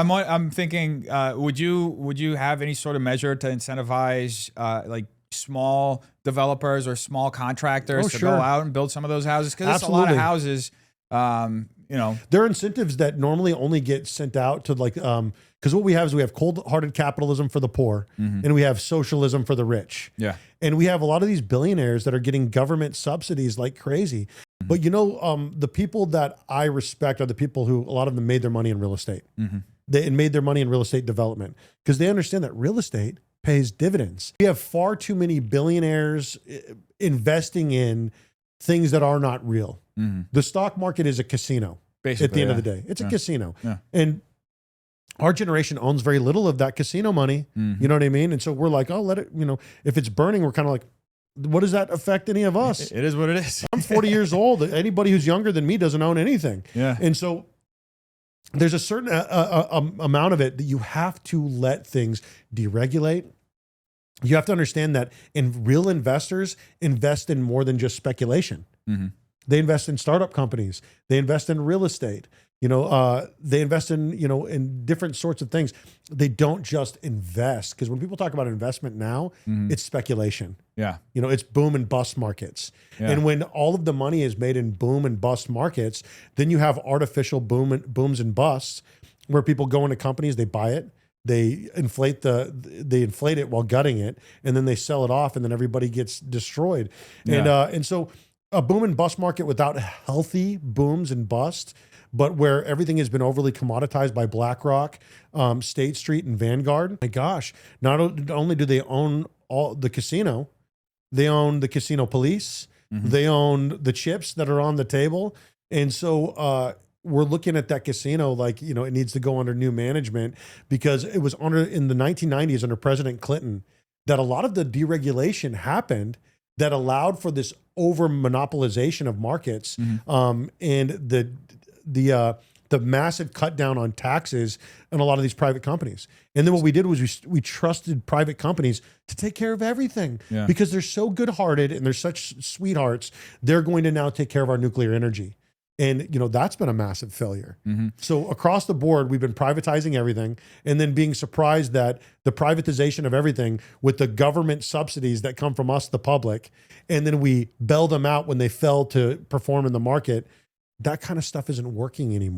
I'm thinking, would you have any sort of measure to incentivize like small developers or small contractors to go out and build some of those houses? Because it's a lot of houses. You know, there are incentives that normally only get sent out to like, because what we have is we have cold-hearted capitalism for the poor, and we have socialism for the rich. Yeah, and we have a lot of these billionaires that are getting government subsidies like crazy. But you know, the people that I respect are the people who a lot of them made their money in real estate. They made their money in real estate development because they understand that real estate pays dividends. We have far too many billionaires investing in things that are not real. The stock market is a casino. Basically, at the end of the day, it's a casino. And our generation owns very little of that casino money. You know what I mean? And so we're like, oh, let it, you know, if it's burning, we're kind of like, what does that affect any of us? It is what it is. I'm 40 years old. Anybody who's younger than me doesn't own anything. Yeah. And so there's a certain amount of it that you have to let things deregulate. You have to understand that real investors invest in more than just speculation. They invest in startup companies. They invest in real estate. You know, they invest in, you know, in different sorts of things. They don't just invest, because when people talk about investment now, it's speculation. Yeah. You know, it's boom and bust markets. And when all of the money is made in boom and bust markets, then you have artificial booms and busts where people go into companies, they buy it, they inflate it while gutting it, and then they sell it off, and then everybody gets destroyed. And so a boom and bust market without healthy booms and busts, but where everything has been overly commoditized by BlackRock, State Street, and Vanguard. My gosh, not only do they own all the casino, they own the casino police, they own the chips that are on the table. And so we're looking at that casino like, you know, it needs to go under new management, because it was in the 1990s under President Clinton that a lot of the deregulation happened that allowed for this over-monopolization of markets, and the massive cut down on taxes in a lot of these private companies. And then what we did was we trusted private companies to take care of everything, because they're so good-hearted and they're such sweethearts. They're going to now take care of our nuclear energy. And, you know, that's been a massive failure. So across the board, we've been privatizing everything, and then being surprised that the privatization of everything with the government subsidies that come from us, the public, and then we bail them out when they fail to perform in the market, that kind of stuff isn't working anymore.